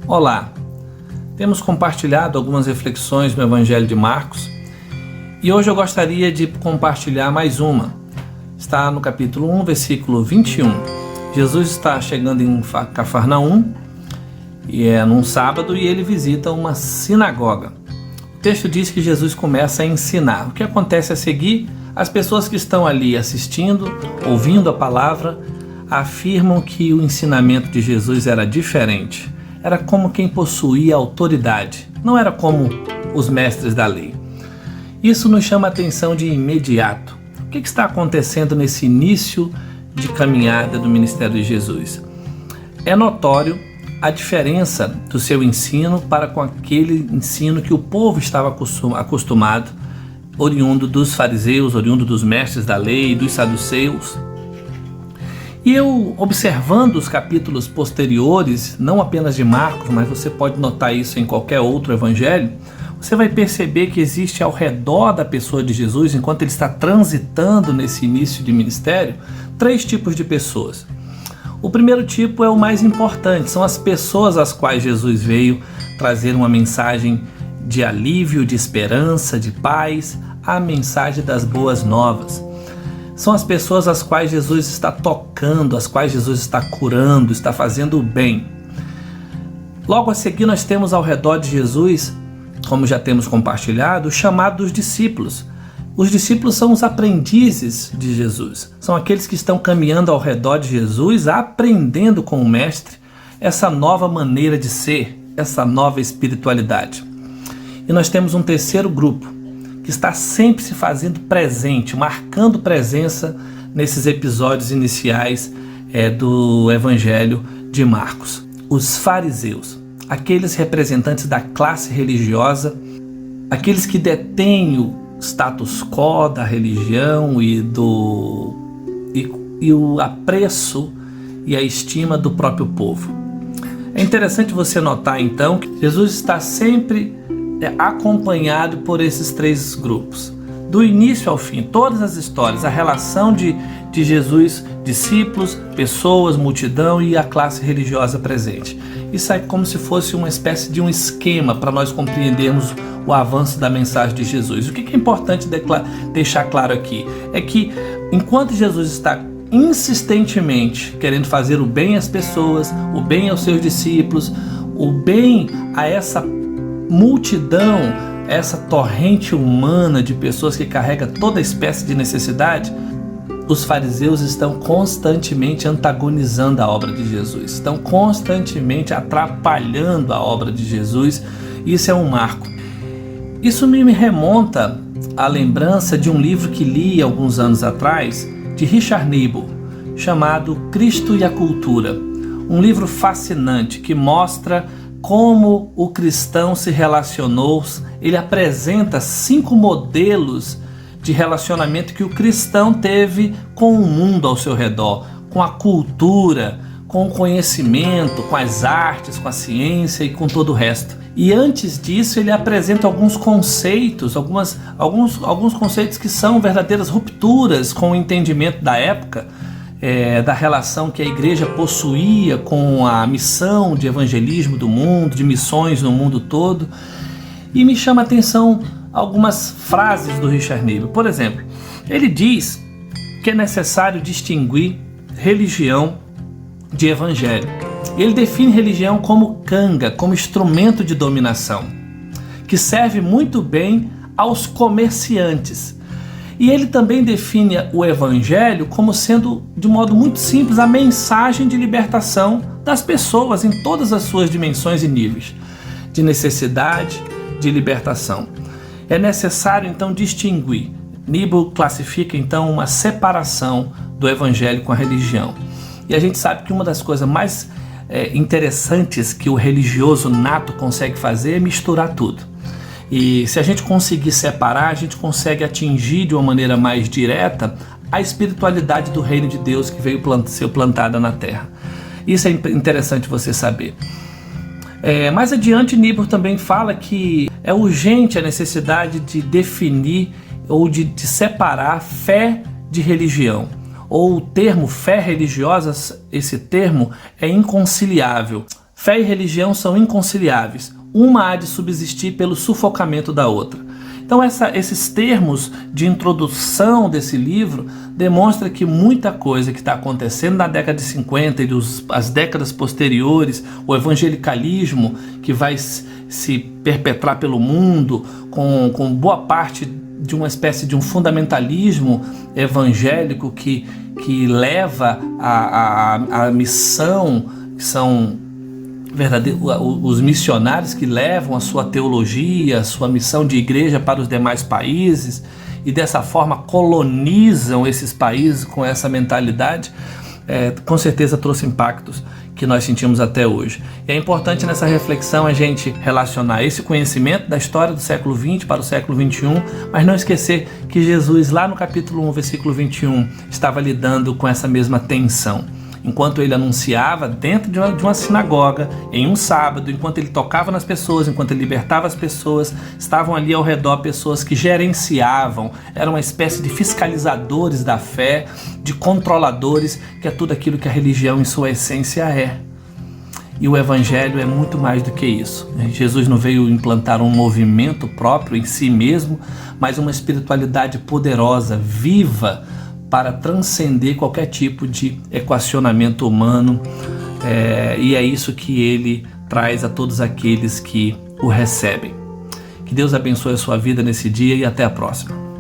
Olá, temos compartilhado algumas reflexões no Evangelho de Marcos e hoje eu gostaria de compartilhar mais uma. Está no capítulo 1, versículo 21. Jesus está chegando em Cafarnaum e é num sábado e ele visita uma sinagoga. O texto diz que Jesus começa a ensinar. O que acontece a seguir? As pessoas que estão ali assistindo, ouvindo a palavra, afirmam que o ensinamento de Jesus era diferente. Era como quem possuía autoridade, não era como os mestres da lei. Isso nos chama a atenção de imediato. O que está acontecendo nesse início de caminhada do ministério de Jesus? É notório a diferença do seu ensino para com aquele ensino que o povo estava acostumado, oriundo dos fariseus, oriundo dos mestres da lei, dos saduceus. E eu, observando os capítulos posteriores, não apenas de Marcos, mas você pode notar isso em qualquer outro evangelho, você vai perceber que existe ao redor da pessoa de Jesus, enquanto ele está transitando nesse início de ministério, três tipos de pessoas. O primeiro tipo é o mais importante, são as pessoas às quais Jesus veio trazer uma mensagem de alívio, de esperança, de paz, a mensagem das boas novas. São as pessoas às quais Jesus está tocando, às quais Jesus está curando, está fazendo o bem. Logo a seguir nós temos ao redor de Jesus, como já temos compartilhado, o chamado dos discípulos. Os discípulos são os aprendizes de Jesus. São aqueles que estão caminhando ao redor de Jesus, aprendendo com o Mestre essa nova maneira de ser, essa nova espiritualidade. E nós temos um terceiro grupo, que está sempre se fazendo presente, marcando presença nesses episódios iniciais do Evangelho de Marcos. Os fariseus, aqueles representantes da classe religiosa, aqueles que detêm o status quo da religião e o apreço e a estima do próprio povo. É interessante você notar então que Jesus está sempre acompanhado por esses três grupos. Do início ao fim, todas as histórias, a relação de Jesus, discípulos, pessoas, multidão e a classe religiosa presente. Isso é como se fosse uma espécie de um esquema para nós compreendermos o avanço da mensagem de Jesus. O que é importante deixar claro aqui é que enquanto Jesus está insistentemente querendo fazer o bem às pessoas, o bem aos seus discípulos, o bem a essa multidão, essa torrente humana de pessoas que carrega toda espécie de necessidade, os fariseus estão constantemente antagonizando a obra de Jesus, estão constantemente atrapalhando a obra de Jesus. Isso é um marco. Isso me remonta à lembrança de um livro que li alguns anos atrás, de Richard Niebuhr, chamado Cristo e a Cultura. Um livro fascinante que mostra como o cristão se relacionou. Ele apresenta 5 modelos de relacionamento que o cristão teve com o mundo ao seu redor, com a cultura, com o conhecimento, com as artes, com a ciência e com todo o resto. E antes disso ele apresenta alguns conceitos, alguns conceitos que são verdadeiras rupturas com o entendimento da época, da relação que a igreja possuía com a missão de evangelismo do mundo, de missões no mundo todo. E me chama a atenção algumas frases do Richard Niebuhr. Por exemplo, ele diz que é necessário distinguir religião de evangelho. Ele define religião como canga, como instrumento de dominação, que serve muito bem aos comerciantes. E ele também define o evangelho como sendo, de modo muito simples, a mensagem de libertação das pessoas em todas as suas dimensões e níveis, de necessidade, de libertação. É necessário então distinguir. Niebuhr classifica então uma separação do evangelho com a religião. E a gente sabe que uma das coisas mais interessantes que o religioso nato consegue fazer é misturar tudo. E se a gente conseguir separar, a gente consegue atingir de uma maneira mais direta a espiritualidade do reino de Deus que veio ser plantada na terra. Isso é interessante você saber. Mais adiante, Niebuhr também fala que é urgente a necessidade de definir ou de separar fé de religião. Ou o termo fé religiosa, esse termo é inconciliável. Fé e religião são inconciliáveis. Uma há de subsistir pelo sufocamento da outra. Então esses termos de introdução desse livro demonstram que muita coisa que está acontecendo na década de 50 e as décadas posteriores, o evangelicalismo que vai se perpetrar pelo mundo com boa parte de uma espécie de um fundamentalismo evangélico que leva a missão, que são os missionários que levam a sua teologia, a sua missão de igreja para os demais países e dessa forma colonizam esses países com essa mentalidade, com certeza trouxe impactos que nós sentimos até hoje. E é importante nessa reflexão a gente relacionar esse conhecimento da história do século XX para o século XXI, mas não esquecer que Jesus, lá no capítulo 1, versículo 21, estava lidando com essa mesma tensão. Enquanto ele anunciava dentro de uma sinagoga, em um sábado, enquanto ele tocava nas pessoas, enquanto ele libertava as pessoas, estavam ali ao redor pessoas que gerenciavam, eram uma espécie de fiscalizadores da fé, de controladores, que é tudo aquilo que a religião em sua essência é. E o evangelho é muito mais do que isso. Jesus não veio implantar um movimento próprio em si mesmo, mas uma espiritualidade poderosa, viva, para transcender qualquer tipo de equacionamento humano, e é isso que ele traz a todos aqueles que o recebem. Que Deus abençoe a sua vida nesse dia e até a próxima.